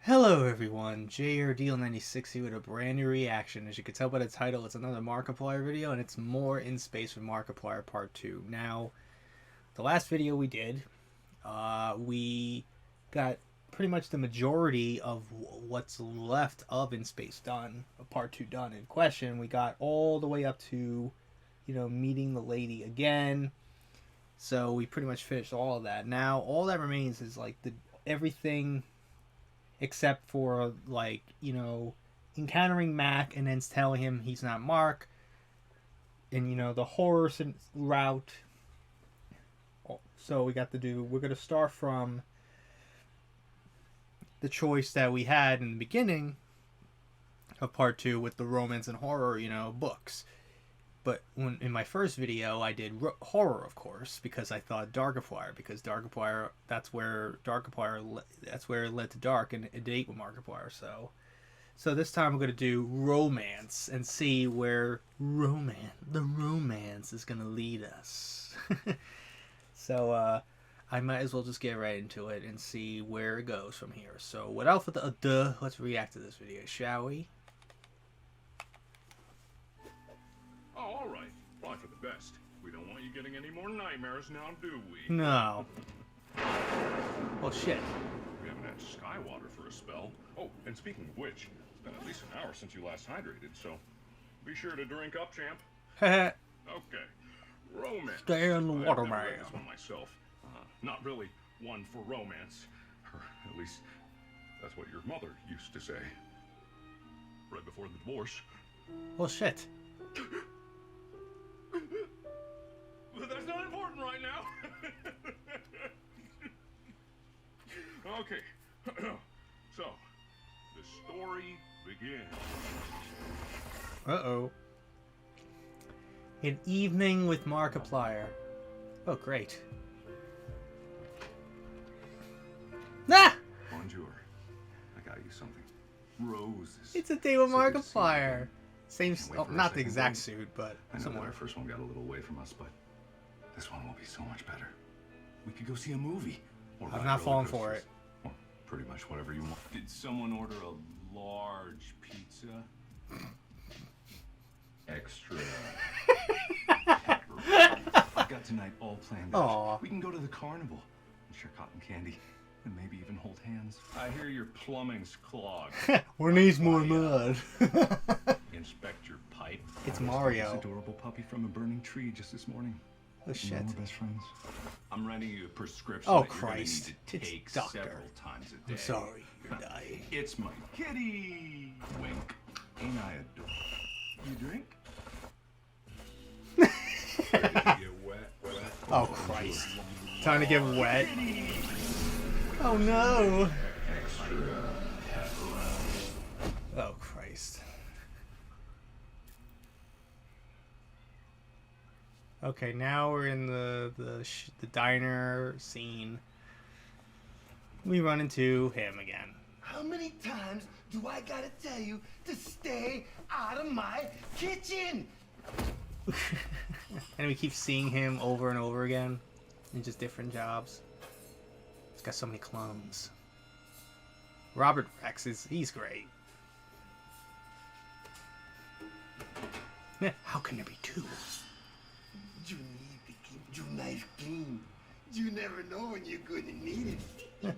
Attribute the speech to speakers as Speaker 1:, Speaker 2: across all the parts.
Speaker 1: Hello everyone, JRDeal96 here with a brand new reaction. As you can tell by the title, it's another Markiplier video, and it's more in space with Markiplier Part 2. Now, the last video we did, we got pretty much the majority of what's left of In Space done, Part 2 done in question. We got all the way up to, meeting the lady again. So we pretty much finished all of that. Now, all that remains is like everything except for encountering Mac and then telling him he's not Mark, and the horror route. So we're gonna start from the choice that we had in the beginning of Part 2 with the romance and horror books. But in my first video, I did horror, of course, because I thought Darkiplier, that's where it led to Dark and a date with Markiplier. So this time I'm going to do romance and see where the romance is going to lead us. So I might as well just get right into it and see where it goes from here. So without further ado, let's react to this video, shall we?
Speaker 2: Oh, all right. Probably for the best. We don't want you getting any more nightmares now, do we?
Speaker 1: No. Well, shit.
Speaker 2: We haven't had sky water for a spell. Oh, and speaking of which, it's been at least an hour since you last hydrated, so be sure to drink up, champ. Okay. Romance.
Speaker 1: Stay in the water,
Speaker 2: I've never
Speaker 1: man.
Speaker 2: read this one myself. Not really one for romance. Or at least, that's what your mother used to say. Right before the divorce.
Speaker 1: Well, shit.
Speaker 2: But that's not important right now. Okay. So, the story begins.
Speaker 1: Uh-oh. An evening with Markiplier. Oh, great. Ah!
Speaker 2: Bonjour. I got you something. Roses.
Speaker 1: It's a day with
Speaker 2: So good to see you
Speaker 1: Markiplier.
Speaker 2: again.
Speaker 1: Same,
Speaker 2: Can't wait for our
Speaker 1: not the
Speaker 2: second
Speaker 1: exact
Speaker 2: date.
Speaker 1: suit, but
Speaker 2: I know that
Speaker 1: somewhere.
Speaker 2: our first one got a little away from us, but this one will be so much better. We could go see a movie. Or
Speaker 1: I'm
Speaker 2: ride
Speaker 1: not falling
Speaker 2: roller
Speaker 1: for
Speaker 2: coasters. Or pretty much whatever you want.
Speaker 3: Did someone order a large pizza? Extra. I've got tonight all planned out.
Speaker 1: Aw.
Speaker 3: We can go to the carnival and share cotton candy and maybe even hold hands. I hear your plumbing's clogged.
Speaker 1: Who needs more mud?
Speaker 3: Inspect your pipe.
Speaker 1: It's
Speaker 3: I rescued
Speaker 1: Mario.
Speaker 3: This adorable puppy from a burning tree just this morning.
Speaker 1: Oh,
Speaker 3: You know
Speaker 1: shit.
Speaker 3: we're best friends. I'm writing you a prescription
Speaker 1: Oh,
Speaker 3: that you're gonna
Speaker 1: Christ.
Speaker 3: need to
Speaker 1: It's
Speaker 3: take
Speaker 1: doctor.
Speaker 3: several times a day.
Speaker 1: I'm sorry, you're dying.
Speaker 3: It's my kitty. Wink. Ain't I adorable? You drink?
Speaker 2: Ready to get wet.
Speaker 1: Oh, Christ. Time to get wet. Oh, no. Oh, Christ. Okay, now we're in the diner scene. We run into him again.
Speaker 4: How many times do I gotta tell you to stay out of my kitchen?
Speaker 1: And we keep seeing him over and over again in just different jobs. He's got so many clones. Robert Rex he's great. Yeah, how can there be two?
Speaker 4: You need to keep your knife clean. You never know when you're gonna need it.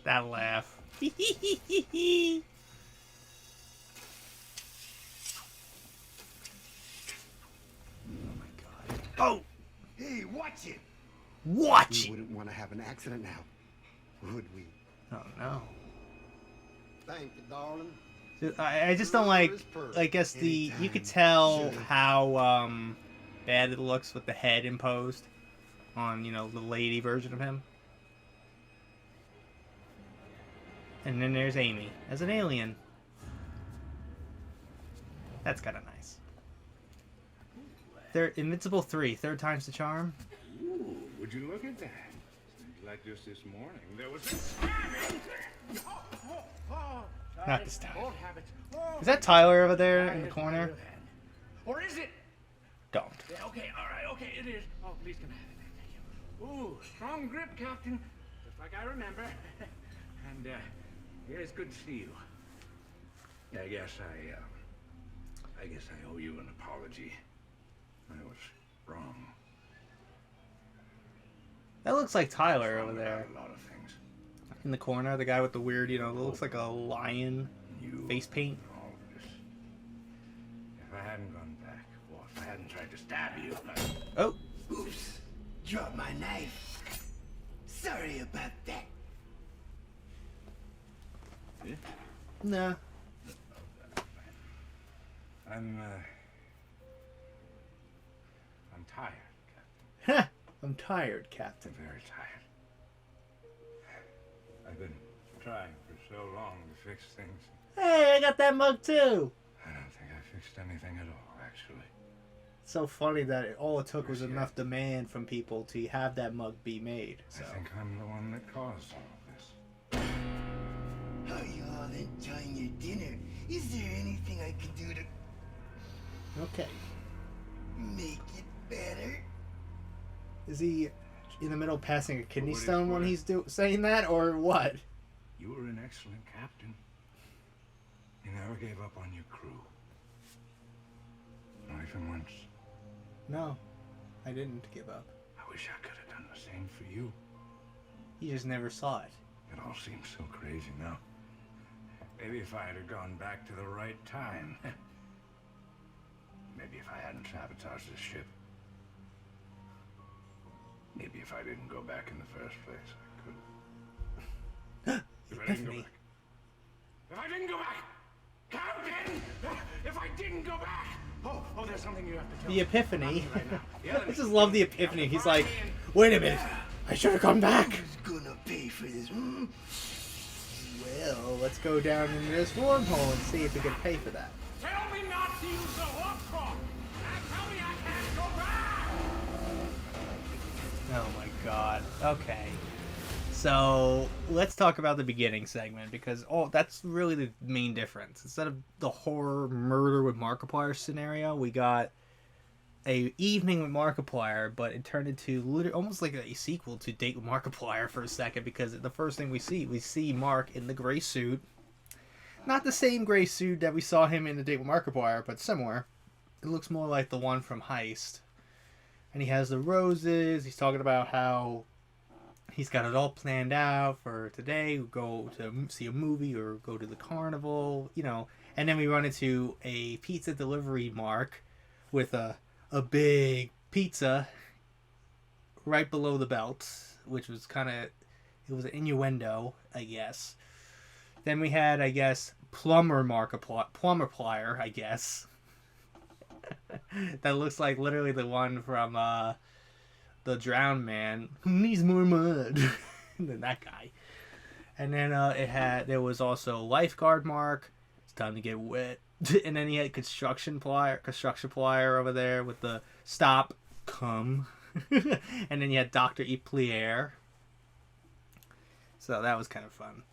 Speaker 1: That laugh. Oh my god. Oh!
Speaker 4: Hey, watch it.
Speaker 1: Watch
Speaker 4: We
Speaker 1: it!
Speaker 4: wouldn't want to have an accident now, would we?
Speaker 1: Oh no.
Speaker 4: Thank you, darling.
Speaker 1: I just don't like, I guess you could tell how bad it looks with the head imposed on, the lady version of him. And then there's Amy as an alien. That's kind of nice. Invincible 3, third time's the charm.
Speaker 2: Ooh, would you look at that? Seems like just this morning there was a stabbing.
Speaker 1: Not this time.
Speaker 2: Won't have it.
Speaker 1: Is that Tyler over there in the corner?
Speaker 2: Or is it?
Speaker 1: Don't.
Speaker 2: Yeah, okay, all right, okay, it is. Oh, please can I have it? Thank you. Ooh, strong grip, Captain. Just like I remember. And,
Speaker 5: Yeah, it's good to see you. Yeah, I guess I owe you an apology. I was wrong.
Speaker 1: That looks like Tyler over
Speaker 5: Wrong
Speaker 1: there.
Speaker 5: about a lot of things.
Speaker 1: In the corner, the guy with the weird, you know, looks like a lion face paint.
Speaker 5: All of this. If I hadn't gone back, or if I hadn't tried to stab you,
Speaker 1: Oh,
Speaker 4: Oops. Dropped my knife. Sorry about that.
Speaker 1: nah.
Speaker 5: I'm tired, Captain.
Speaker 1: I'm tired, Captain.
Speaker 5: I'm very tired. I've been trying for so long to fix things.
Speaker 1: Hey, I got that mug too.
Speaker 5: I don't think I fixed anything at all, actually.
Speaker 1: It's so funny that all it took was enough demand from people to have that mug be made. So.
Speaker 5: I think I'm the one that caused all of this.
Speaker 4: Are you all enjoying your dinner? Is there anything I can do to
Speaker 1: Okay.
Speaker 4: make it better?
Speaker 1: Is he in the middle of passing a kidney
Speaker 5: what is
Speaker 1: stone when
Speaker 5: what?
Speaker 1: he's saying that, or what?
Speaker 5: You were an excellent captain. You never gave up on your crew. Not even once.
Speaker 1: No, I didn't give up.
Speaker 5: I wish I could have done the same for you.
Speaker 1: He just never saw it.
Speaker 5: It all seems so crazy now. Maybe if I had gone back to the right time. Maybe if I hadn't sabotaged this ship. Maybe if I didn't go back in the first place, I could. If I didn't go
Speaker 1: Epiphany.
Speaker 5: back. If I didn't go back! Captain! If I didn't go back! Oh, there's something you have to tell
Speaker 1: The
Speaker 5: me.
Speaker 1: epiphany.
Speaker 5: Right now. Yeah,
Speaker 1: I just love the epiphany. He's like, wait a minute, I should have come back.
Speaker 4: Who's gonna pay for this? Hmm?
Speaker 1: Well, let's go down into this wormhole and see if we can pay for that.
Speaker 5: Tell me not to use the warp core! Tell me I can't go back!
Speaker 1: Oh my god. Okay. So let's talk about the beginning segment, because that's really the main difference. Instead of the horror murder with Markiplier scenario, we got a evening with Markiplier, but it turned into almost like a sequel to Date with Markiplier for a second, because the first thing we see Mark in the gray suit. Not the same gray suit that we saw him in the Date with Markiplier, but similar. It looks more like the one from Heist. And he has the roses. He's talking about how he's got it all planned out for today. We'll go to see a movie or go to the carnival, you know. And then we run into a pizza delivery Mark with a big pizza right below the belt, which was kind of, it was an innuendo, I guess. Then we had, I guess, Plumberplier, I guess. That looks like literally the one from the Drowned Man. Who needs more mud? Than that guy. And then there was also Lifeguard Mark. It's time to get wet. And then he had construction plier over there with the stop, come. And then you had Darkiplier. So that was kind of fun.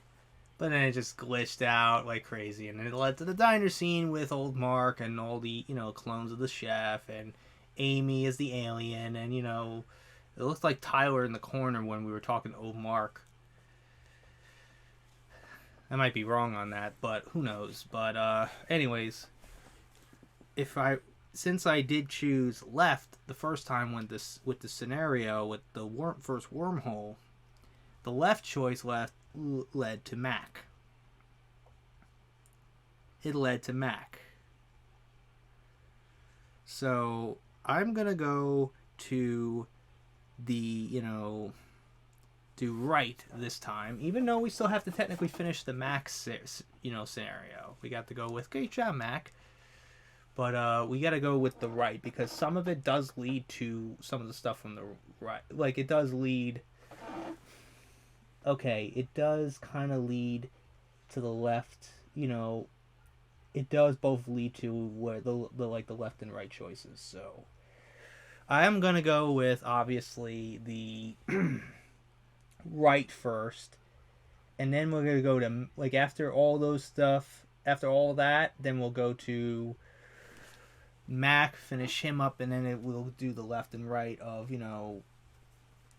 Speaker 1: But then it just glitched out like crazy, and then it led to the diner scene with old Mark and all the, you know, clones of the chef, and Amy is the alien, and, you know, it looked like Tyler in the corner when we were talking to old Mark. I might be wrong on that, but who knows. But anyways, since I did choose left the first time with the scenario with the first wormhole, the left choice led to Mac. It led to Mac. So I'm gonna go to the, you know, do right this time, even though we still have to technically finish the Mac, you know, scenario. We got to go with great job, Mac. But we got to go with the right, because some of it does lead to some of the stuff from the right. Like, it does lead. Okay, it does kind of lead to the left, you know, it does both lead to where the left and right choices. So I am going to go with, obviously, the right first, and then we're going to go to, like, after all that, then we'll go to Mac, finish him up, and then we'll do the left and right of, you know,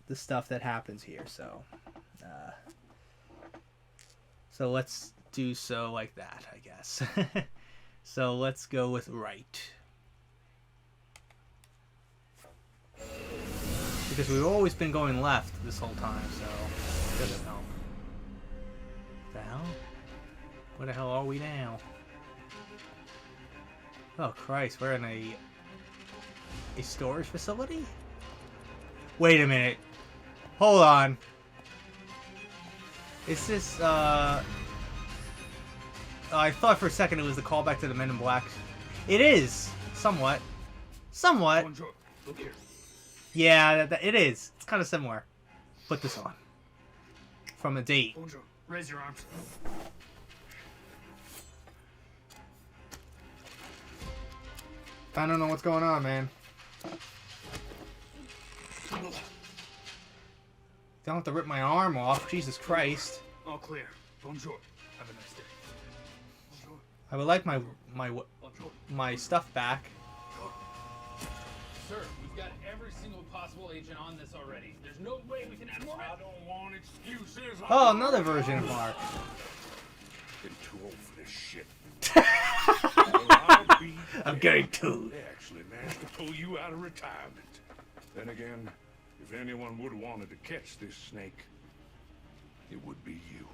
Speaker 1: the stuff that happens here. So let's do so like that, I guess. So let's go with right. Because we've always been going left this whole time, so doesn't help. What the hell? Where the hell are we now? Oh Christ, we're in a storage facility? Wait a minute. Hold on. Is this I thought for a second it was the callback to the Men in Black. It is! Somewhat. Somewhat.
Speaker 5: Bonjour. Look here.
Speaker 1: Yeah, it is. It's kind of similar. Put this on. From a date.
Speaker 5: Bonjour. Raise your arms.
Speaker 1: I don't know what's going on, man. Don't have to rip my arm off. Jesus Christ.
Speaker 5: All clear. Bonjour. Have a nice day. Bonjour.
Speaker 1: I would like my
Speaker 5: Bonjour.
Speaker 1: stuff back.
Speaker 6: Sir, we've got every single possible agent on this already. There's no way we can add more.
Speaker 5: I don't want excuses.
Speaker 1: Oh, another version of Mark.
Speaker 5: Getting too old for this shit.
Speaker 1: I'm getting too.
Speaker 5: They actually managed to pull you out of retirement. Then again, if anyone would have wanted to catch this snake, it would be you.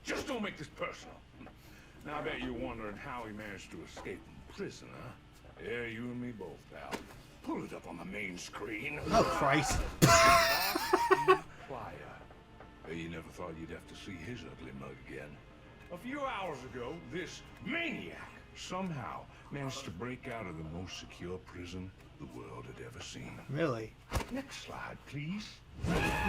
Speaker 5: Just don't make this personal. Now I bet you're wondering how he managed to escape from prison, huh? Yeah, you and me both, pal. Pull it up on the main screen.
Speaker 1: Oh, Christ.
Speaker 5: Darkiplier. Hey, you never thought you'd have to see his ugly mug again. A few hours ago, this maniac somehow managed to break out of the most secure prison the world had ever seen.
Speaker 1: Really?
Speaker 5: Next slide, please.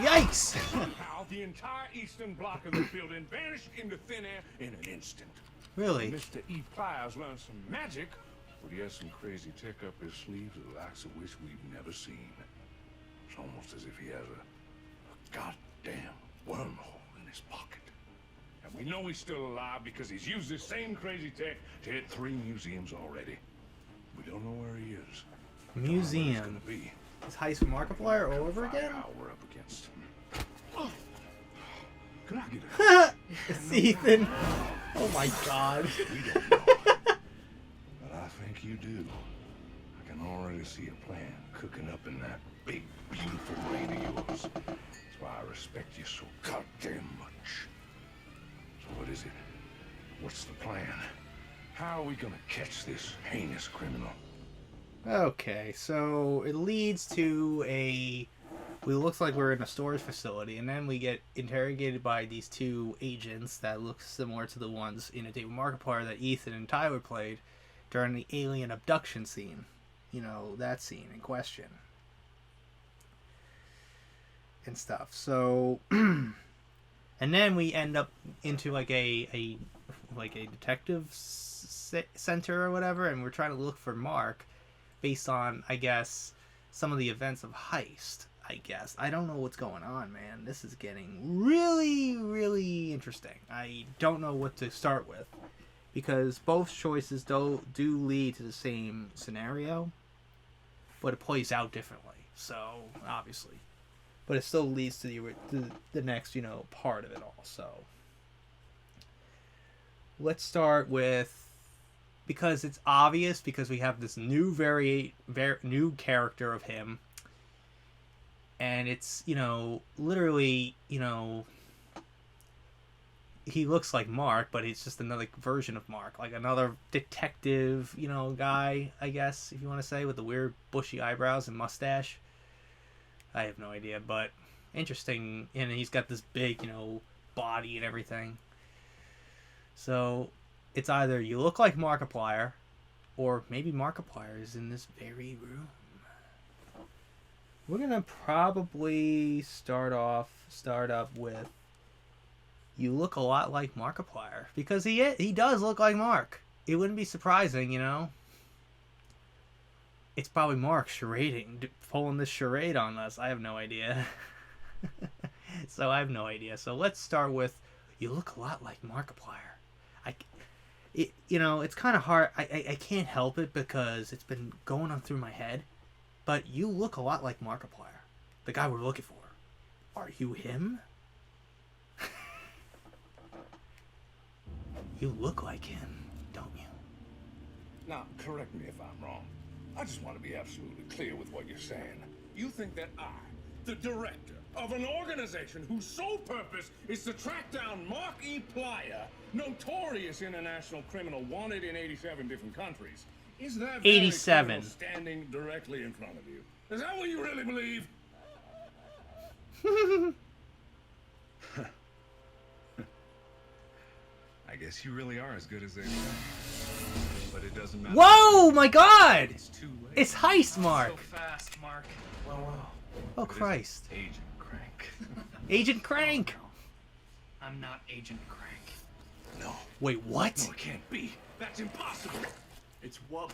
Speaker 1: Yikes!
Speaker 5: Somehow, the entire eastern block of the building vanished into thin air in an instant.
Speaker 1: Really?
Speaker 5: Mr. E. Pliers learned some magic, but he has some crazy tech up his sleeves, the likes of which we've never seen. It's almost as if he has a goddamn wormhole in his pocket. And we know he's still alive because he's used this same crazy tech to hit 3 museums already. We don't know where he is.
Speaker 1: Museum.
Speaker 5: Be.
Speaker 1: Is Heist from Markiplier all over again?
Speaker 5: How we're up against. Can I get
Speaker 1: It's Ethan. Oh my God.
Speaker 5: We don't know. But I think you do. I can already see a plan cooking up in that big, beautiful brain of yours. That's why I respect you so goddamn much. So what is it? What's the plan? How are we gonna catch this heinous criminal?
Speaker 1: Okay, so it leads to it looks like we're in a storage facility, and then we get interrogated by these 2 agents that look similar to the ones in A Date with Markiplier that Ethan and Tyler played during the alien abduction scene. You know, that scene in question. And stuff. So, and then we end up into like a detective center or whatever, and we're trying to look for Mark based on, I guess, some of the events of Heist. I guess. I don't know what's going on, man. This is getting really, really interesting. I don't know what to start with, because both choices do lead to the same scenario, but it plays out differently. So, obviously. But it still leads to the next, part of it all. So, let's start with, because it's obvious, because we have this new new character of him. And it's, literally, he looks like Mark, but it's just another version of Mark. Like another detective, guy, I guess, if you want to say, with the weird bushy eyebrows and mustache. I have no idea, but interesting. And he's got this big, body and everything. So, it's either you look like Markiplier, or maybe Markiplier is in this very room. We're gonna probably start up with, you look a lot like Markiplier, because he does look like Mark. It wouldn't be surprising, It's probably Mark pulling this charade on us. I have no idea. So I have no idea. So let's start with, you look a lot like Markiplier. It's kind of hard. I can't help it because it's been going on through my head. But you look a lot like Markiplier, the guy we're looking for. Are you him? You look like him, don't you?
Speaker 5: Now, correct me if I'm wrong. I just want to be absolutely clear with what you're saying. You think that I, the director of an organization whose sole purpose is to track down Markiplier, notorious international criminal wanted in 87 different countries, is that very
Speaker 1: 87
Speaker 5: criminal standing directly in front of you? Is that what you really believe?
Speaker 3: I guess you really are as good as they say. But it doesn't matter.
Speaker 1: Whoa, my God!
Speaker 3: It's too late.
Speaker 1: It's Heist Mark.
Speaker 6: So fast, Mark.
Speaker 3: Well.
Speaker 1: Oh,
Speaker 3: It is
Speaker 1: Christ.
Speaker 3: Agent Crank.
Speaker 1: Agent Crank.
Speaker 6: I'm not Agent Crank.
Speaker 3: No.
Speaker 1: Wait, what?
Speaker 5: No, it can't be. That's impossible.
Speaker 3: It's Wubba.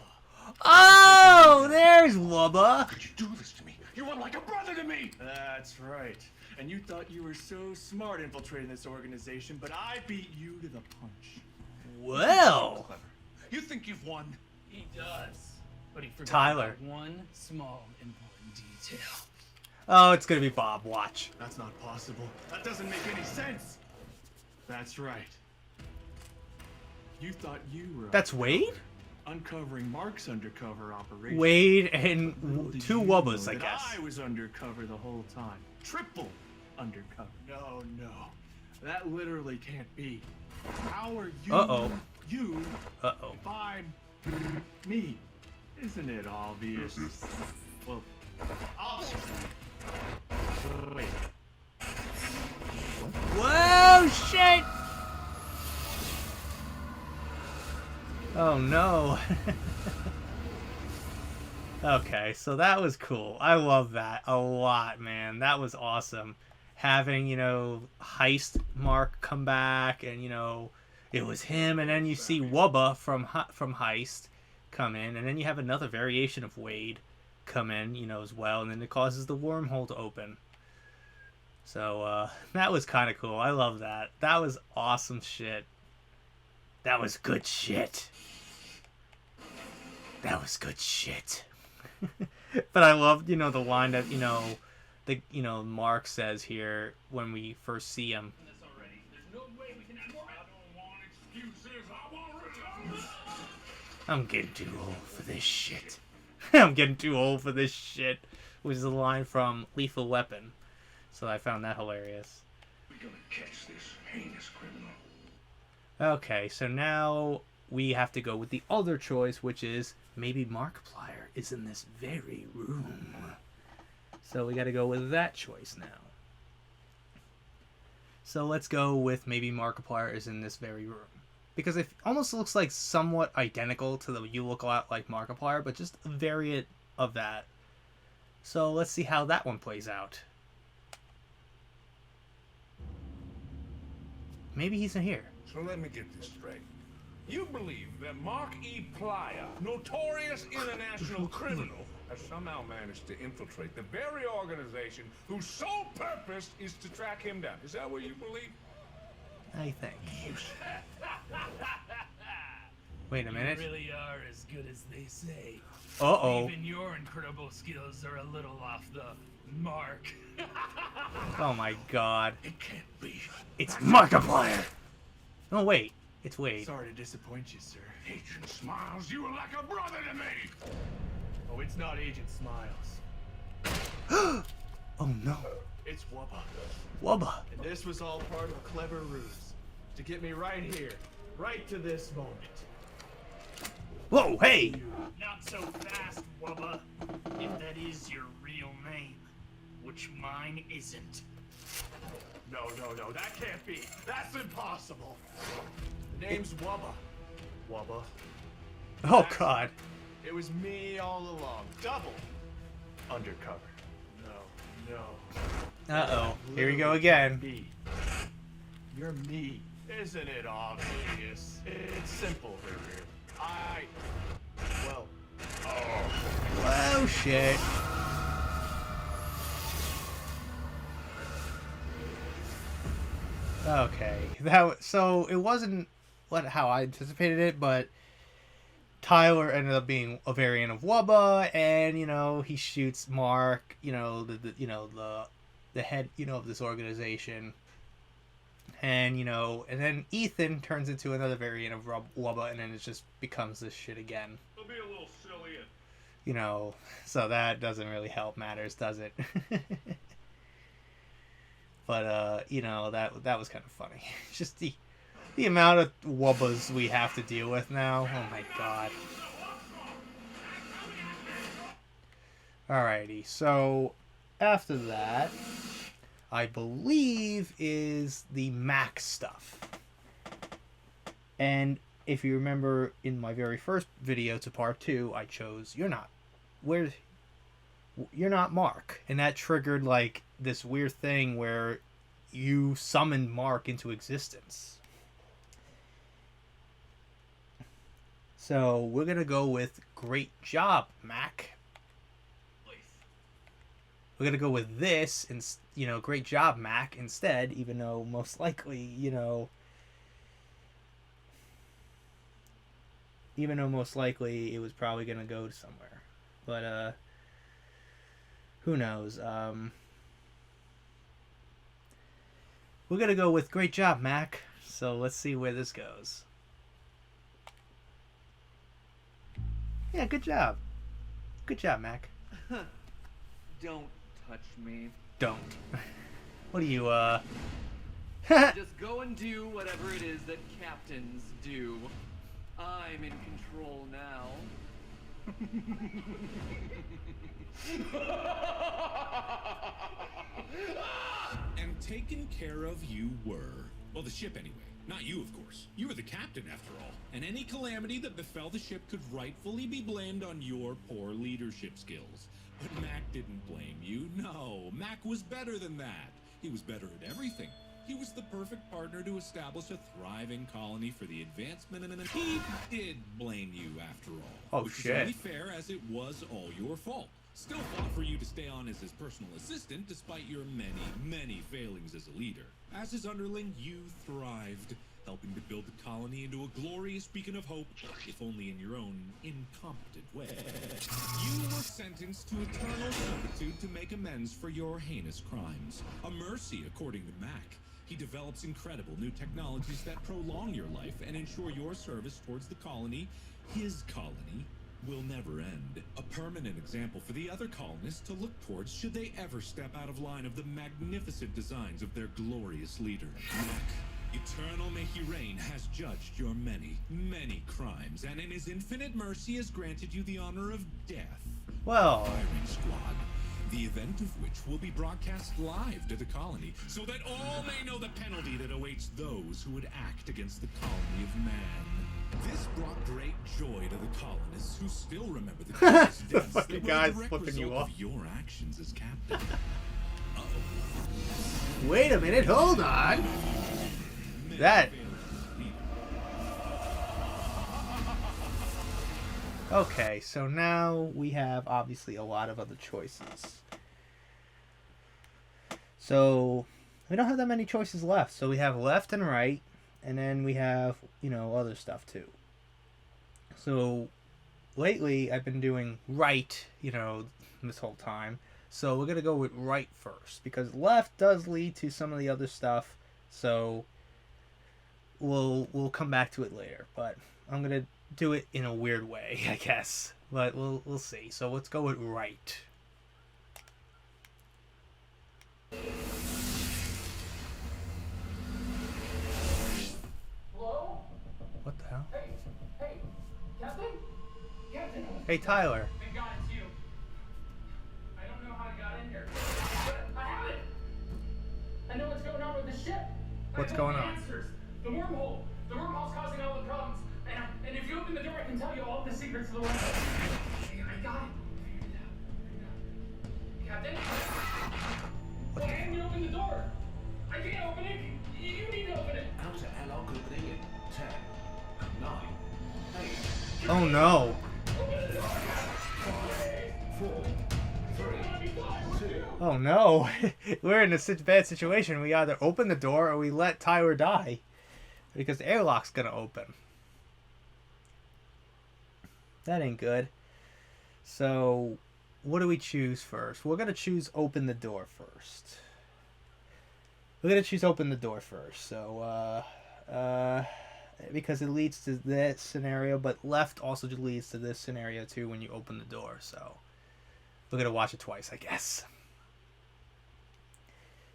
Speaker 1: Oh, there's Wubba.
Speaker 5: Could you do this to me? You were like a brother to me.
Speaker 7: That's right. And you thought you were so smart infiltrating this organization, but I beat you to the punch.
Speaker 1: Well,
Speaker 5: Clever. You think you've won?
Speaker 6: He does. But he forgot
Speaker 1: Tyler.
Speaker 6: about one small important detail.
Speaker 1: oh, it's gonna be Bob. Watch.
Speaker 7: That's not possible. That doesn't make any sense. That's right. You thought you were
Speaker 1: That's Wade.
Speaker 7: uncovering Mark's undercover operation.
Speaker 1: Wade and
Speaker 7: Little did
Speaker 1: two
Speaker 7: you
Speaker 1: Wubbas,
Speaker 7: know
Speaker 1: I
Speaker 7: that
Speaker 1: guess.
Speaker 7: I was undercover the whole time. Triple undercover. No, no. That literally can't be. How are you?
Speaker 1: Uh-oh.
Speaker 7: You.
Speaker 1: Uh-oh.
Speaker 7: If I'm me. Isn't it obvious? Well, wait.
Speaker 1: Whoa, shit! Oh no. Okay, so that was cool. I love that a lot, man. That was awesome. Having, Heist Mark come back, and, it was him, and then you see Wubba from Heist come in, and then you have another variation of Wade come in, as well, and then it causes the wormhole to open. So, that was kind of cool. I love that. That was awesome shit. That was good shit. That was good shit. But I love, the line that, Mark says here when we first see him.
Speaker 6: This already. There's no way we can have more.
Speaker 5: I don't want excuses. I want results.
Speaker 1: I'm getting too old for this shit. I'm getting too old for this shit. Which is a line from Lethal Weapon. So I found that hilarious.
Speaker 5: We're gonna catch this heinous criminal.
Speaker 1: Okay, so now we have to go with the other choice, which is maybe Markiplier is in this very room. So we got to go with that choice now. So let's go with maybe Markiplier is in this very room. Because it almost looks like somewhat identical to the You Look a Lot Like Markiplier, but just a variant of that. So let's see how that one plays out. Maybe he's in here.
Speaker 5: So let me get this straight. You believe that Markiplier, notorious international criminal, has somehow managed to infiltrate the very organization whose sole purpose is to track him down. Is that what you believe?
Speaker 1: I think. Wait a minute.
Speaker 6: You really are as good as they say.
Speaker 1: Uh-oh.
Speaker 6: Even your incredible skills are a little off the mark.
Speaker 1: Oh my god.
Speaker 5: It can't be.
Speaker 1: It's Markiplier! Oh wait, it's Wade.
Speaker 7: Sorry to disappoint you, sir.
Speaker 5: Agent Smiles, you were like a brother to me!
Speaker 7: Oh, it's not Agent Smiles.
Speaker 1: Oh no.
Speaker 7: It's Wubba.
Speaker 1: Wubba.
Speaker 7: And this was all part of a clever ruse. To get me right here. Right to this moment.
Speaker 1: Whoa, hey!
Speaker 6: Not so fast, Wubba. If that is your real name, which mine isn't.
Speaker 7: No, that can't be. That's impossible. The name's Wubba. Wubba.
Speaker 1: Oh god.
Speaker 7: It was me all along. Double. Undercover. No.
Speaker 1: Uh-oh. Here we go again.
Speaker 7: Me. You're me. Isn't it obvious? It's simple. Well.
Speaker 1: Whoa, shit. Okay. So it wasn't how I anticipated it, but Tyler ended up being a variant of Wubba, and he shoots Mark, the head, of this organization. And, you know, and then Ethan turns into another variant of Wubba, and then it just becomes this shit again.
Speaker 2: It'll be a little silly.
Speaker 1: You know, so that doesn't really help matters, does it? But, you know, that was kind of funny. Just the amount of Wubbas we have to deal with now. Oh my god. Alrighty, so after that, I believe is the Mac stuff. And if you remember in my very first video to part 2, I chose you're not Mark. And that triggered like this weird thing where you summoned Mark into existence. So we're going to go with great job, Mac. We're going to go with this, and you know, great job, Mac, instead, even though most likely, you know, it was probably going to go somewhere. But, who knows? We're going to go with great job, Mac. So let's see where this goes. Yeah, good job. Good job, Mac.
Speaker 8: Don't touch me.
Speaker 1: Don't. What do you,
Speaker 8: Just go and do whatever it is that captains do. I'm in control now.
Speaker 9: And taken care of you were. Well, the ship anyway. Not you, of course. You were the captain, after all. And any calamity that befell the ship could rightfully be blamed on your poor leadership skills. But Mac didn't blame you. No, Mac was better than that. He was better at everything. He was the perfect partner to establish a thriving colony for the advancement, and he did blame you, after all.
Speaker 1: Oh,
Speaker 9: which
Speaker 1: shit.
Speaker 9: was only fair, as it was all your fault. Still fought for you to stay on as his personal assistant, despite your many, many failings as a leader. As his underling, you thrived, helping to build the colony into a glorious beacon of hope, if only in your own incompetent way. You were sentenced to eternal servitude to make amends for your heinous crimes. A mercy, according to Mac. He develops incredible new technologies that prolong your life and ensure your service towards the colony, his colony, will never end. A permanent example for the other colonists to look towards should they ever step out of line of the magnificent designs of their glorious leader. Mac, eternal may he reign, has judged your many, many crimes, and in his infinite mercy has granted you the honor of death.
Speaker 1: Well,
Speaker 9: Firing Squad, the event of which will be broadcast live to the colony, so that all may know the penalty that awaits those who would act against the colony of man. This brought great joy to the colonists who still remember the glorious
Speaker 1: the
Speaker 9: deaths
Speaker 1: fucking
Speaker 9: that were
Speaker 1: guy's
Speaker 9: the direct
Speaker 1: flipping you
Speaker 9: result
Speaker 1: off.
Speaker 9: of your actions as captain.
Speaker 1: wait a minute, hold on. That. Okay, so now we have obviously a lot of other choices. So we don't have that many choices left. So we have left and right, and then we have, you know, other stuff too. So lately I've been doing right, you know, this whole time. So we're going to go with right first, because left does lead to some of the other stuff. So we'll come back to it later, but I'm going to do it in a weird way, I guess. But we'll see. So let's go with right.
Speaker 6: Hello?
Speaker 1: What the hell?
Speaker 6: Hey, Captain? Captain?
Speaker 1: Hey, Tyler.
Speaker 6: Thank God it's you. I don't know how I got in here, but I have it. I know what's going on with the ship.
Speaker 1: What's
Speaker 6: I know
Speaker 1: going
Speaker 6: the
Speaker 1: on?
Speaker 6: answers. The wormhole. The wormhole's causing all the problems. And if you open the door, I can tell you all the secrets of the wormhole. I got it. Figured it out. Captain? Why haven't you opened the door? I can't open it. You need to open it.
Speaker 5: Outer airlock opening in 10, 9, 8,
Speaker 1: Oh no.
Speaker 5: 4, 3, 2.
Speaker 1: Oh no. We're in a bad situation. We either open the door or we let Tyler die. Because the airlock's gonna open. That ain't good. So, what do we choose first? We're gonna choose open the door first. We're gonna choose open the door first. So, because it leads to this scenario, but left also leads to this scenario too when you open the door. So, we're gonna watch it twice, I guess.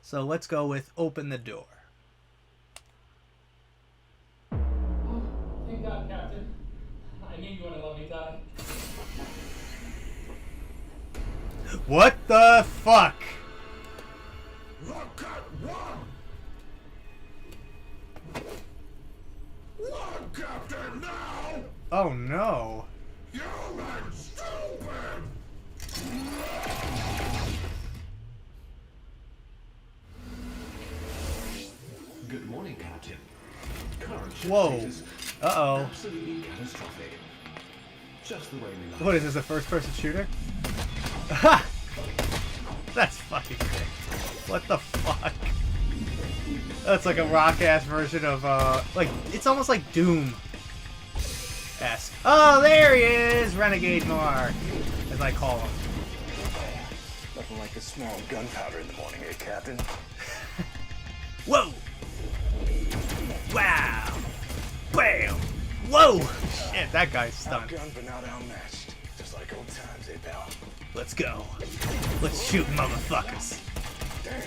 Speaker 1: So let's go with open the door.
Speaker 6: Oh, thank God, Captain. I knew you wouldn't let me die.
Speaker 1: What the fuck?
Speaker 5: Look at one! One captain now!
Speaker 1: Oh no.
Speaker 5: You man stupid!
Speaker 10: Good morning, Captain. Current ship
Speaker 1: Whoa.
Speaker 10: status
Speaker 1: Uh-oh.
Speaker 10: absolutely catastrophic. Just the way we like.
Speaker 1: What is this, a first-person shooter? Ha! That's fucking great. What the fuck? That's like a rock-ass version of, like, it's almost like Doom-esque. Oh, there he is! Renegade Mark, as I call him.
Speaker 4: Nothing like a small gunpowder in the morning, eh, Captain?
Speaker 1: Whoa! Wow! Bam! Whoa! Shit, that guy's stunned.
Speaker 4: Outgunned but not outmatched. Just like old times, eh, pal?
Speaker 1: Let's go. Let's shoot motherfuckers.
Speaker 4: Damn.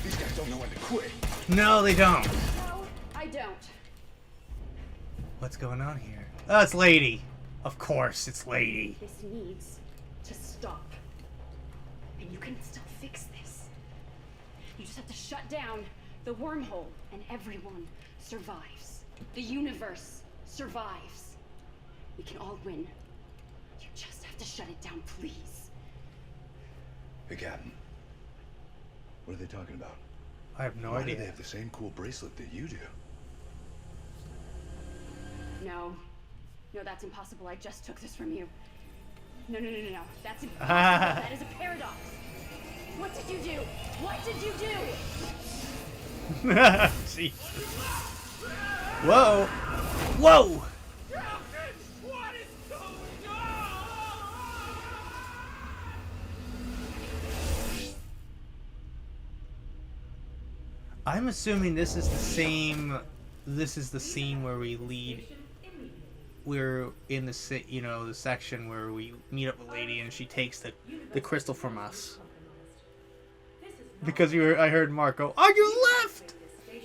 Speaker 4: These guys don't know when to quit.
Speaker 1: No, they don't.
Speaker 11: No, I don't.
Speaker 1: What's going on here? Oh, it's Lady. Of course, it's Lady.
Speaker 11: This needs to stop. And you can still fix this. You just have to shut down the wormhole, and everyone survives. The universe survives. We can all win. You just have to shut it down, please.
Speaker 4: Hey, Captain. What are they talking about?
Speaker 1: I have no
Speaker 4: Why
Speaker 1: idea.
Speaker 4: do they have the same cool bracelet that you do?
Speaker 11: No. No, that's impossible. I just took this from you. No. That's impossible. That is a paradox. What did you do? What did you do?
Speaker 1: Jesus. Whoa! Whoa!
Speaker 6: What is going on?
Speaker 1: I'm assuming this is the same. This is the scene where we lead. We're in the the section where we meet up with Lady and she takes the crystal from us. Because I heard Mark go, "On your left,"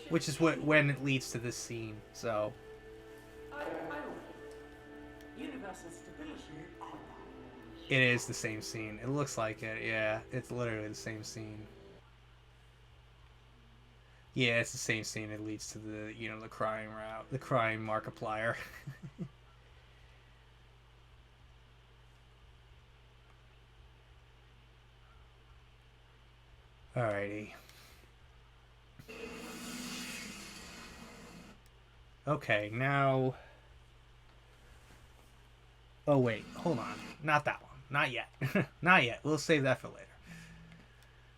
Speaker 1: which is when it leads to this scene. So. It is the same scene. It looks like it. Yeah, it's literally the same scene. Yeah, it's the same scene. It leads to the the crying route, the crying Markiplier. Alrighty. Okay, now. Oh wait, hold on. Not that one. Not yet. Not yet. We'll save that for later.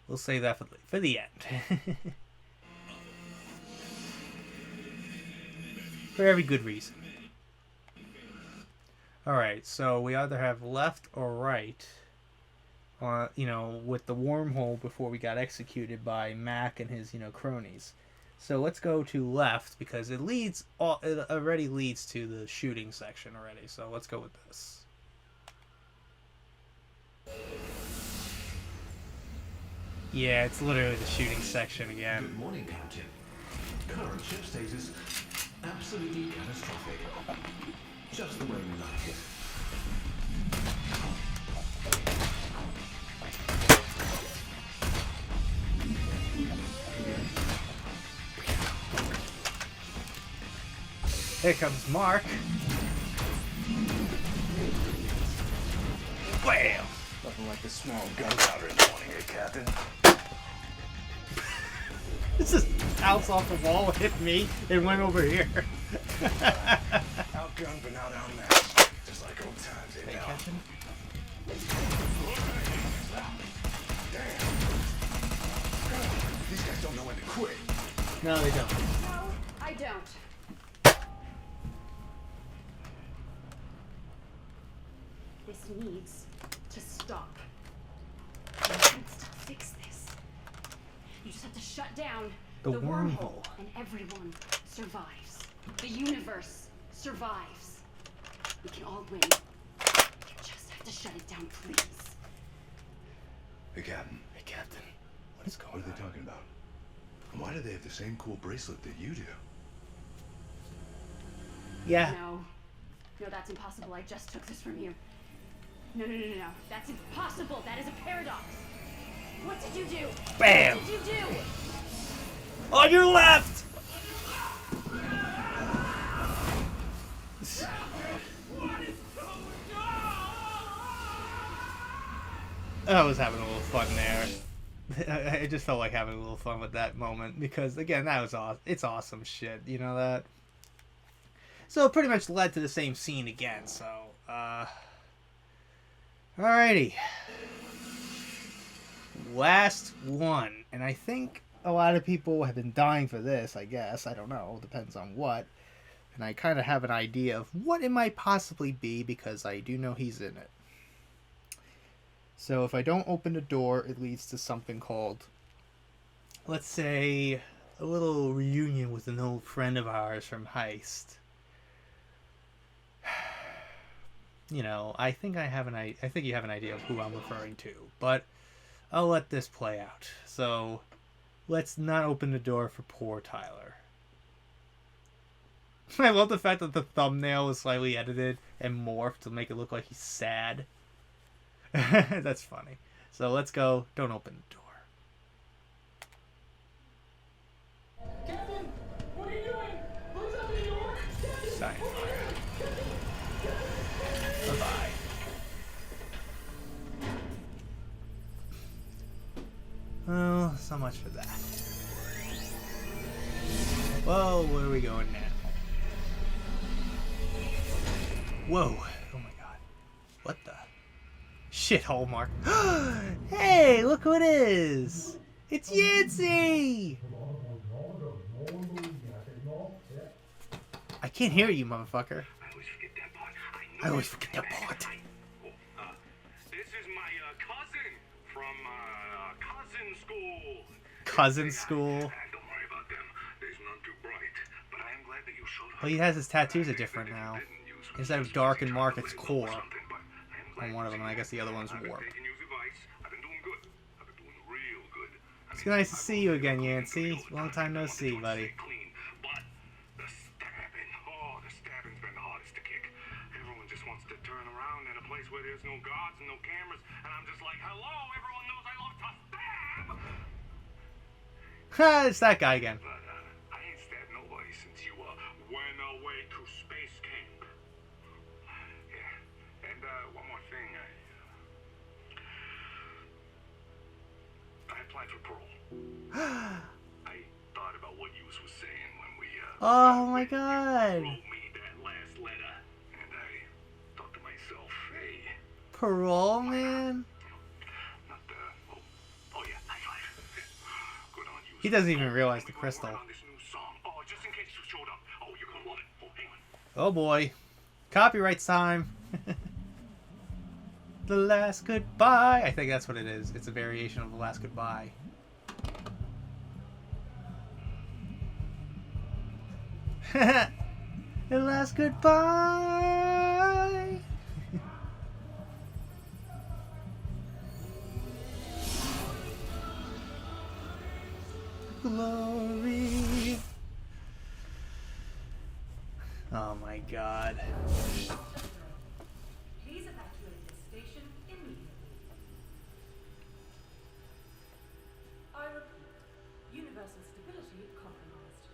Speaker 1: We'll save that for the end. For every good reason. Alright, so we either have left or right. With the wormhole before we got executed by Mac and his, cronies. So let's go to left because it already leads to the shooting section already. So let's go with this. Yeah, it's literally the shooting section again.
Speaker 10: Good morning, Captain. Current ship status absolutely catastrophic. Just the way we like it.
Speaker 1: Here comes Mark. Wham!
Speaker 4: Nothing like a small gunpowder in the morning, eh, Captain?
Speaker 1: This just bounced off the wall, hit me, and went over here.
Speaker 4: Outgunned but not outmatched. Just like old times, eh, pal? Damn. These guys don't know when to quit.
Speaker 1: No, they don't.
Speaker 11: No, I don't. This needs to stop. You can still fix this. down
Speaker 1: the wormhole,
Speaker 11: and everyone survives. The universe survives. We can all win. You just have to shut it down, please.
Speaker 3: Hey, Captain.
Speaker 1: Hey, Captain. What is going on?
Speaker 3: What are they talking about? And why do they have the same cool bracelet that you do?
Speaker 1: Yeah.
Speaker 11: No, that's impossible. I just took this from you. No. That's impossible. That is a paradox. What did you do?
Speaker 1: Bam!
Speaker 11: What did you do?
Speaker 1: On your left! I was having a little fun there. I just felt like having a little fun with that moment because, again, that was awesome. It's awesome shit, you know that? So it pretty much led to the same scene again, so, alrighty. Last one, and I think a lot of people have been dying for this, I guess. I don't know, depends on what. And I kind of have an idea of what it might possibly be because I do know he's in it. So if I don't open the door, it leads to something called, let's say, a little reunion with an old friend of ours from Heist. You know, I think you have an idea of who I'm referring to, but I'll let this play out. So let's not open the door for poor Tyler. I love the fact that the thumbnail was slightly edited and morphed to make it look like he's sad. That's funny. So let's go. Don't open the door.
Speaker 6: Captain, what are you doing? Please open the door.
Speaker 1: Science fire. Bye-bye. Well, so much for that. Whoa, where are we going now? Whoa. Oh my god. What the? Shithole, Mark. Hey, look who it is! It's Yancy! I can't hear you, motherfucker. I always forget that part.
Speaker 5: This is my cousin from cousin school.
Speaker 1: Cousin school.
Speaker 5: Don't worry about them. There's none too bright. But I am glad that you showed up.
Speaker 1: Well, he has his tattoos are different now. Instead of dark and mark, it's core on one of them, and I guess the other one's warp. It's nice to see you again, Yancy. Long time no see, buddy.
Speaker 5: But the stabbing's been the hardest to kick. Everyone just wants to turn around in a place where there's no guards and no cameras, and I'm just like, hello, everyone knows I love to stab!
Speaker 1: Ha, it's that guy again.
Speaker 5: But I ain't stabbed nobody since you went away to space camp. Yeah, and one more thing, I applied for parole. I thought about what you was saying when we
Speaker 1: oh my god.
Speaker 5: wrote me that last letter, and I thought to myself, hey,
Speaker 1: Parole, man?
Speaker 5: not oh yeah, high five. Good on you.
Speaker 1: He doesn't even realize the crystal.
Speaker 5: On this new song. Oh, just in case you showed up. Oh, you're gonna love it. Oh, hang on.
Speaker 1: Oh boy. Copyrights time. The Last Goodbye. I think that's what it is. It's a variation of The Last Goodbye. The Last Goodbye. Glory. Oh my god.
Speaker 12: Please evacuate this station immediately. I repeat, universal stability compromised.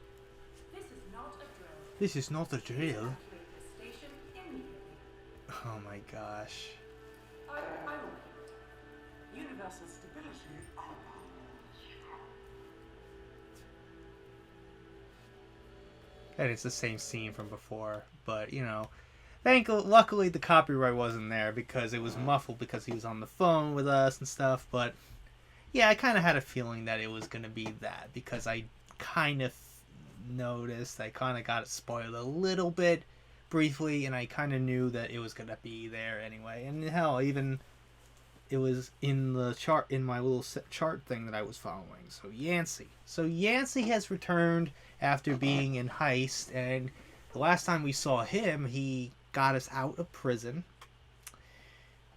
Speaker 12: This is not a drill.
Speaker 1: This is not a drill.
Speaker 12: Evacuate this station immediately.
Speaker 1: Oh my gosh.
Speaker 12: I repeat, universal stability compromised.
Speaker 1: And it's the same scene from before, but you know, luckily the copyright wasn't there because it was muffled because he was on the phone with us and stuff. But yeah, I kind of had a feeling that it was gonna be that because I kind of noticed, I kind of got it spoiled a little bit briefly, and I kind of knew that it was gonna be there anyway. And hell, even it was in the chart, in my little chart thing that I was following. So Yancy. So Yancy has returned after being in Heist, and the last time we saw him, he got us out of prison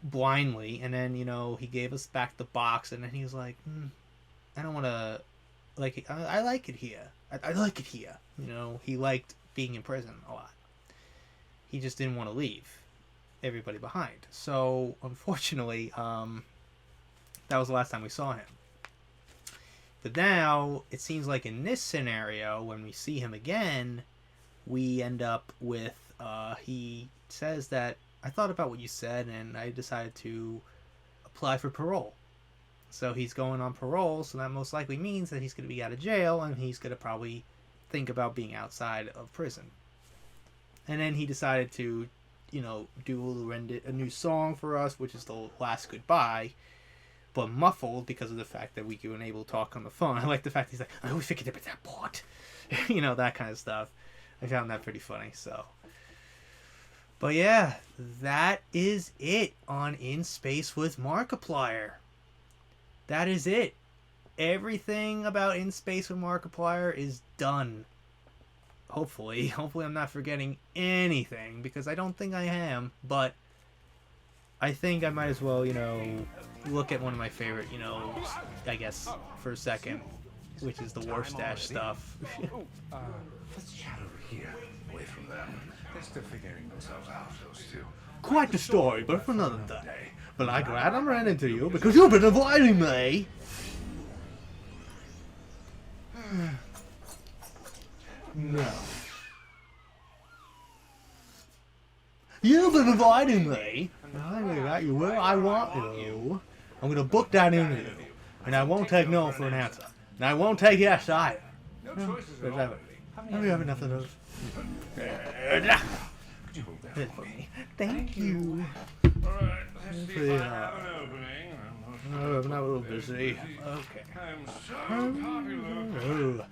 Speaker 1: blindly, and then, you know, he gave us back the box, and then he was like, I don't want to, like, I like it here. I like it here. You know, he liked being in prison a lot. He just didn't want to leave everybody behind. So, unfortunately, that was the last time we saw him. But now, it seems like in this scenario, when we see him again, we end up with, he says that, I thought about what you said, and I decided to apply for parole. So he's going on parole, so that most likely means that he's going to be out of jail, and he's going to probably think about being outside of prison. And then he decided to, you know, do a new song for us, which is the last goodbye, but muffled because of the fact that we weren't able to talk on the phone. I like the fact he's like, I always forget about that part. You know, that kind of stuff. I found that pretty funny, so. But yeah, that is it on In Space with Markiplier. That is it. Everything about In Space with Markiplier is done. Hopefully. Hopefully I'm not forgetting anything, because I don't think I am, but I think I might as well, you know, look at one of my favorite, you know, I guess, for a second, which is the Warfstache stuff.
Speaker 10: Let's chat over here, away from them. They're still figuring themselves out, those two.
Speaker 1: Quite the story, but for another day. But I'm glad I ran into you, because you've been avoiding me!
Speaker 10: No.
Speaker 1: You've been avoiding me! I got you where I want you. I'm gonna book that interview, and I won't take no for an answer. And I won't take yes either.
Speaker 10: No choices at all.
Speaker 1: Have you have enough of those?
Speaker 10: Could you hold that for me?
Speaker 1: Thank you.
Speaker 10: Alright, let's see if I have an opening.
Speaker 1: I'm not a little busy. Okay.
Speaker 10: I'm so popular.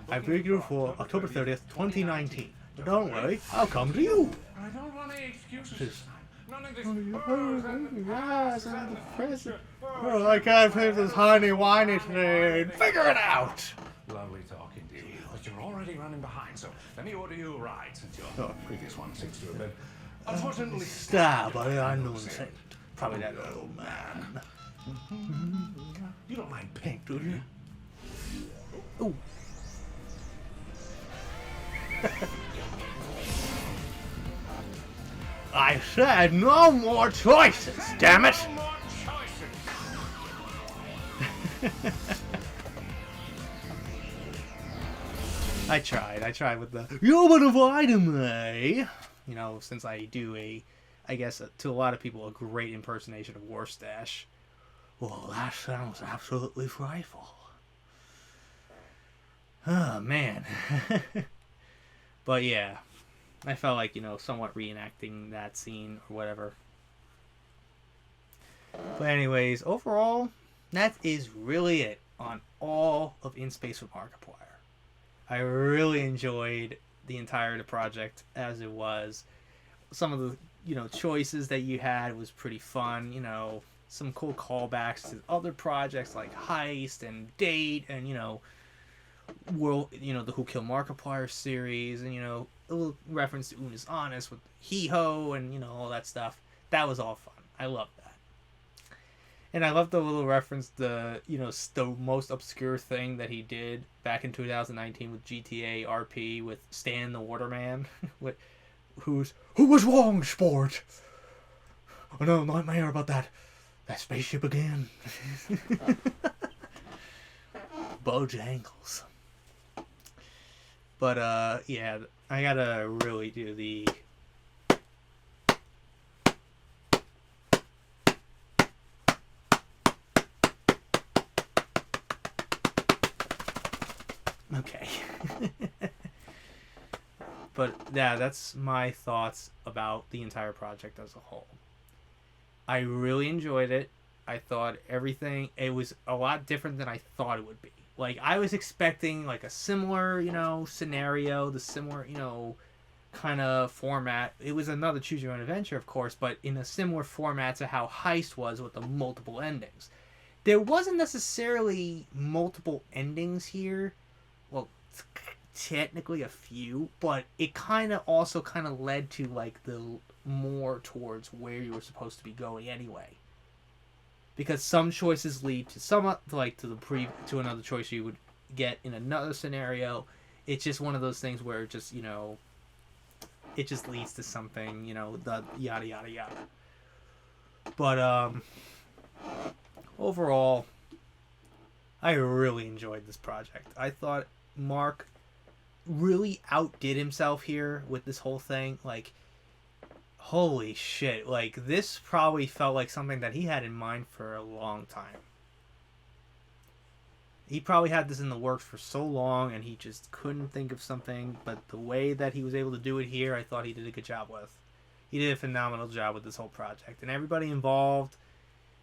Speaker 1: I booked you for October 30th, 2019. But don't worry, I'll come to you.
Speaker 10: I don't want any excuses this time. None of this.
Speaker 1: Oh, I can't pay this honey whiny thing. Figure it out.
Speaker 10: Lovely talking to you, but you're already running behind, so let me order you a ride since your previous one seems to have been unfortunately
Speaker 1: stabbed by an unknown saint. Probably that old man.
Speaker 10: You don't mind pink, do you?
Speaker 1: Ooh. I said no more choices, damn it!
Speaker 10: No more choices.
Speaker 1: I tried with the, you've been avoiding me! You know, since I do I guess to a lot of people, a great impersonation of Warfstache. Well, that sounds absolutely frightful. Oh, man. But yeah, I felt like, you know, somewhat reenacting that scene or whatever. But anyways, overall, that is really it on all of In Space with Markiplier. I really enjoyed the entire project as it was. Some of the, you know, choices that you had was pretty fun, you know, some cool callbacks to other projects like Heist and Date and, you know, World, you know, the Who Killed Markiplier series, and, you know, a little reference to Una's Honest with Hee-Ho and, you know, all that stuff. That was all fun. I loved that. And I love the little reference, the, you know, the most obscure thing that he did back in 2019 with GTA RP with Stan the Waterman. Who was wrong, sport? Another nightmare about that spaceship again. Bojangles. But, yeah, I gotta really do the... Okay. But, yeah, that's my thoughts about the entire project as a whole. I really enjoyed it. I thought everything... It was a lot different than I thought it would be. Like, I was expecting, like, a similar, you know, scenario, the similar, you know, kind of format. It was another choose your own adventure, of course, but in a similar format to how Heist was with the multiple endings. There wasn't necessarily multiple endings here. Well, technically a few, but it kind of also kind of led to like the more towards where you were supposed to be going anyway. Because some choices lead to some like to another choice you would get in another scenario. It's just one of those things where it just, you know, it just leads to something, you know, the yada yada yada. But overall, I really enjoyed this project. I thought Mark really outdid himself here with this whole thing. Like, holy shit, like this probably felt like something that he had in mind for a long time. He probably had this in the works for so long and he just couldn't think of something, but the way that he was able to do it here, I thought he did a good job with. He did a phenomenal job with this whole project. And everybody involved,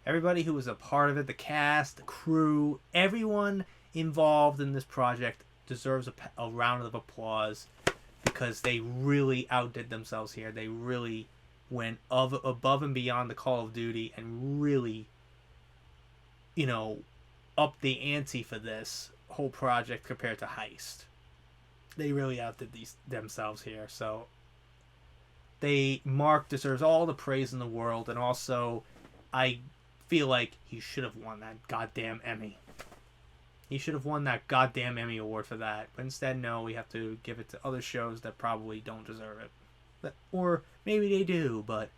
Speaker 1: everybody who was a part of it, the cast, the crew, everyone involved in this project deserves a round of applause because they really outdid themselves here. They really went above and beyond the Call of Duty and really, you know, up the ante for this whole project compared to Heist. They really outdid themselves here. So Mark deserves all the praise in the world, and also I feel like he should have won that goddamn Emmy. He should have won that goddamn Emmy award for that. But instead, no, we have to give it to other shows that probably don't deserve it. Or maybe they do, but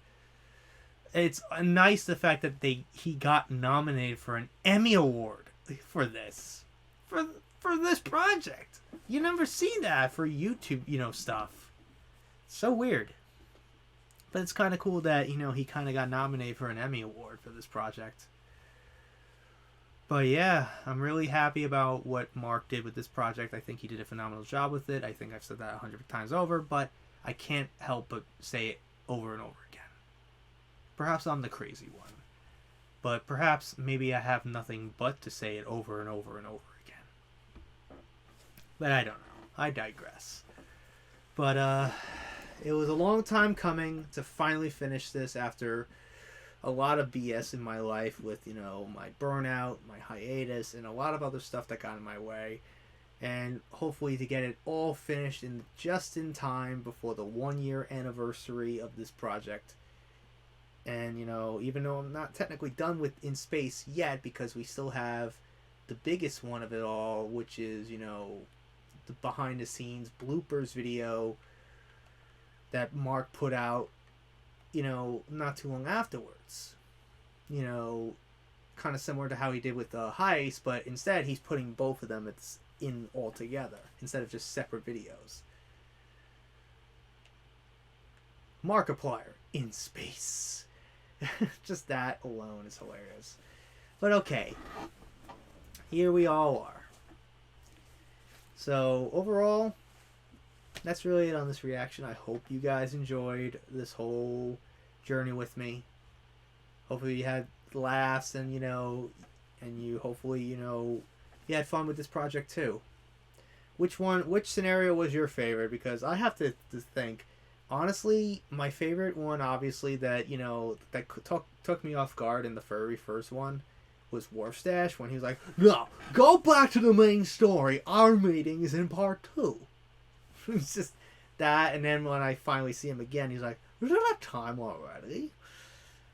Speaker 1: it's nice the fact that he got nominated for an Emmy award for this. For this project. You never see that for YouTube, you know, stuff. So weird. But it's kind of cool that, you know, he kind of got nominated for an Emmy award for this project. But yeah, I'm really happy about what Mark did with this project. I think he did a phenomenal job with it. I think I've said that 100 times over, but I can't help but say it over and over again. Perhaps I'm the crazy one. But perhaps maybe I have nothing but to say it over and over and over again. But I don't know. I digress. But it was a long time coming to finally finish this after a lot of BS in my life with, you know, my burnout, my hiatus, and a lot of other stuff that got in my way. And hopefully to get it all finished just in time before the 1-year anniversary of this project. And, you know, even though I'm not technically done with In Space yet, because we still have the biggest one of it all, which is, you know, the behind the scenes bloopers video that Mark put out, you know, not too long afterwards. You know, kind of similar to how he did with the Heist, but instead he's putting both of them in all together instead of just separate videos. Markiplier in space. Just that alone is hilarious. But okay, here we all are. So overall, that's really it on this reaction. I hope you guys enjoyed this whole journey with me. Hopefully you had laughs and, you know, and you hopefully, you know, you had fun with this project too. Which scenario was your favorite? Because I have to think. Honestly, my favorite one, obviously, that, you know, that took me off guard in the very first one was Warfstache, when he was like, no, go back to the main story. Our meeting is in part 2. It's just that, and then when I finally see him again, he's like, is it that time already?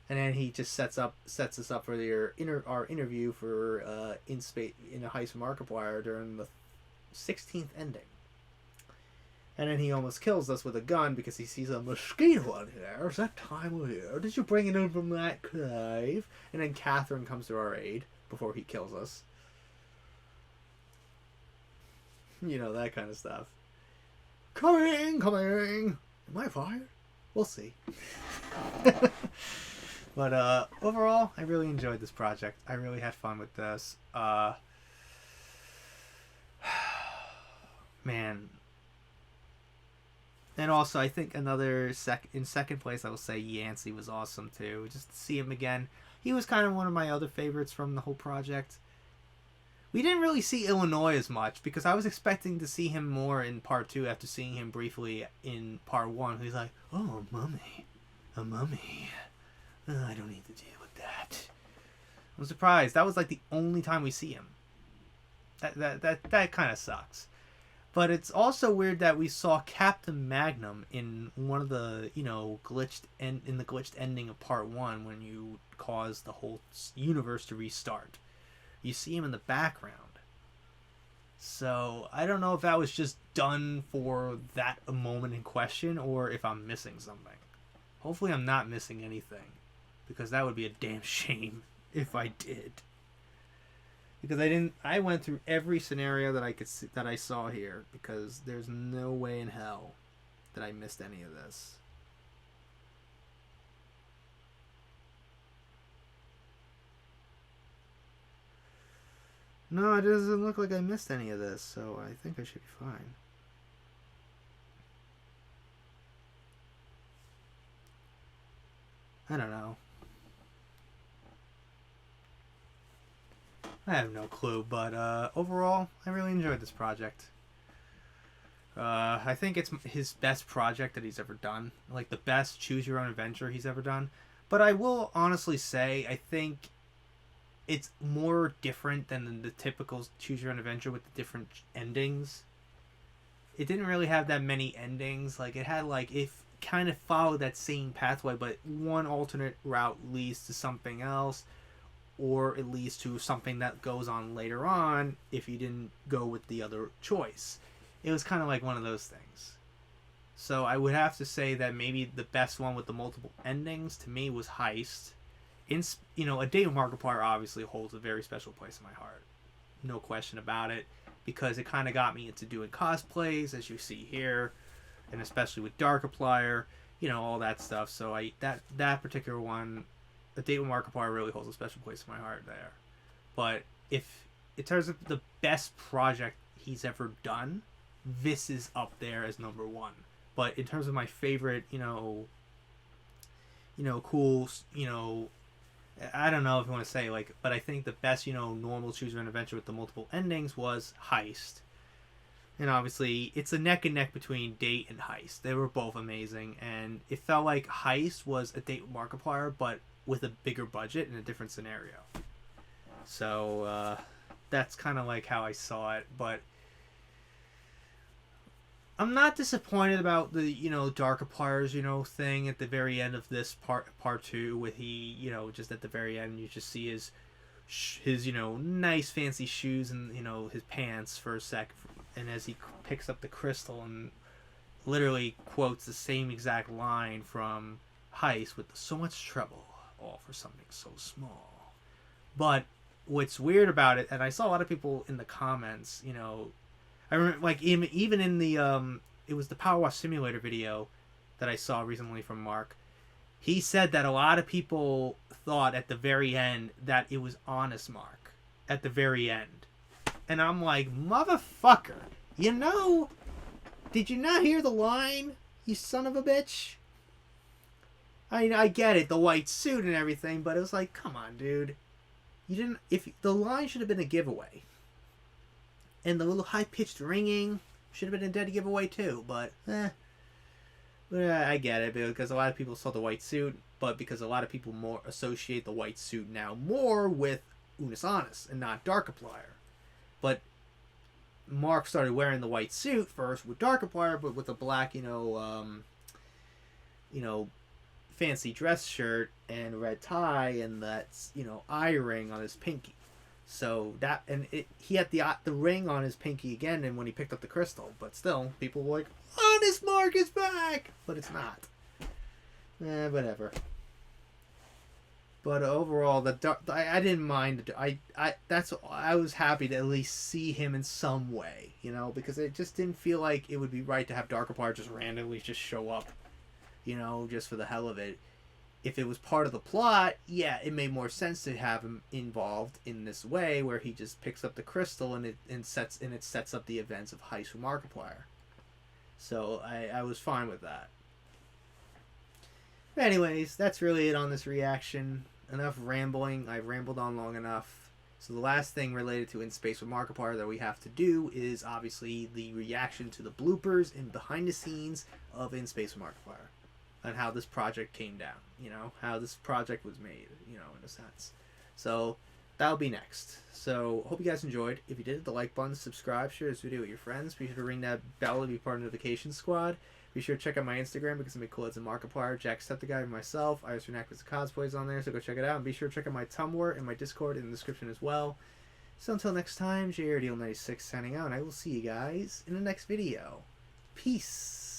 Speaker 1: And then he just sets us up for our interview for in a Heist Markiplier during the 16th ending. And then he almost kills us with a gun because he sees a mosquito on here. Is that time of year? Did you bring it in from that cave? And then Catherine comes to our aid before he kills us. You know, that kind of stuff. Coming! Am I fired? We'll see. But overall, I really enjoyed this project. I really had fun with this. Man. And also, I think in second place, I will say Yancy was awesome too. Just to see him again. He was kind of one of my other favorites from the whole project. We didn't really see Illinois as much because I was expecting to see him more in part 2 after seeing him briefly in part 1. He's like, oh, a mummy. I don't need to deal with that. I'm surprised. That was like the only time we see him. That kind of sucks. But it's also weird that we saw Captain Magnum in one of the, in the glitched ending of part 1 when you cause the whole universe to restart. You see him in the background. So I don't know if that was just done for that moment in question or if I'm missing something. Hopefully I'm not missing anything, because that would be a damn shame if I did. Because I went through every scenario that I could see, that I saw here, because there's no way in hell that I missed any of this. No, it doesn't look like I missed any of this, so I think I should be fine. I don't know. I have no clue, but overall, I really enjoyed this project. I think it's his best project that he's ever done. Like, the best choose-your-own-adventure he's ever done. But I will honestly say, I think it's more different than the typical choose-your-own-adventure with the different endings. It didn't really have that many endings. Like, it had, like, it kind of followed that same pathway, but one alternate route leads to something else, or it leads to something that goes on later on if you didn't go with the other choice. It was kind of like one of those things. So I would have to say that maybe the best one with the multiple endings to me was Heist. A Date with Markiplier obviously holds a very special place in my heart. No question about it. Because it kind of got me into doing cosplays, as you see here. And especially with Darkiplier. All that stuff. So that particular one, A Date with Markiplier, really holds a special place in my heart there. But if in terms of the best project he's ever done, this is up there as number 1. But in terms of my favorite, cool, I don't know if you want to say, like, but I think the best, normal choose-your-own adventure with the multiple endings was Heist. And obviously, it's a neck and neck between Date and Heist. They were both amazing, and it felt like Heist was A Date with Markiplier, but with a bigger budget in a different scenario. So, that's kind of like how I saw it, but I'm not disappointed about the, Darkiplier's, thing at the very end of this part 2, with he, just at the very end, you just see his nice fancy shoes and, his pants for a sec, and as he picks up the crystal and literally quotes the same exact line from Heist with so much trouble, all for something so small. But what's weird about it, and I saw a lot of people in the comments, I remember, like, even in the, it was the Power Wash Simulator video that I saw recently from Mark. He said that a lot of people thought at the very end that it was Honest Mark at the very end. And I'm like, motherfucker, did you not hear the line, you son of a bitch? I get it, the white suit and everything, but it was like, come on, dude. You didn't, if the line should have been a giveaway. And the little high-pitched ringing should have been a dead giveaway too, but I get it, because a lot of people saw the white suit, but because a lot of people more associate the white suit now more with Unis Honest and not Darkiplier. But Mark started wearing the white suit first with Darkiplier, but with a black, fancy dress shirt and red tie and that, eye ring on his pinky. So that, and he had the ring on his pinky again, and when he picked up the crystal, but still, people were like, Honest Mark is back! But it's not. Whatever. But overall, I didn't mind. I was happy to at least see him in some way, because it just didn't feel like it would be right to have Darkiplier just randomly just show up, just for the hell of it. If it was part of the plot, yeah, it made more sense to have him involved in this way, where he just picks up the crystal and it sets up the events of Heist with Markiplier. So I was fine with that. Anyways, that's really it on this reaction. Enough rambling. I've rambled on long enough. So the last thing related to In Space with Markiplier that we have to do is obviously the reaction to the bloopers and behind the scenes of In Space with Markiplier, and how this project came down, you know, how this project was made, you know, in a sense. So that'll be next. So hope you guys enjoyed. If you did, hit the like button, subscribe, share this video with your friends. Be sure to ring that bell to be part of the notification squad. Be sure to check out my Instagram because I make cool ads in Markiplier, Jacksepticeye, and myself. I also react with the cosplays on there, so go check it out. And be sure to check out my Tumblr and my Discord in the description as well. So until next time, JRDL96 signing out, and I will see you guys in the next video. Peace.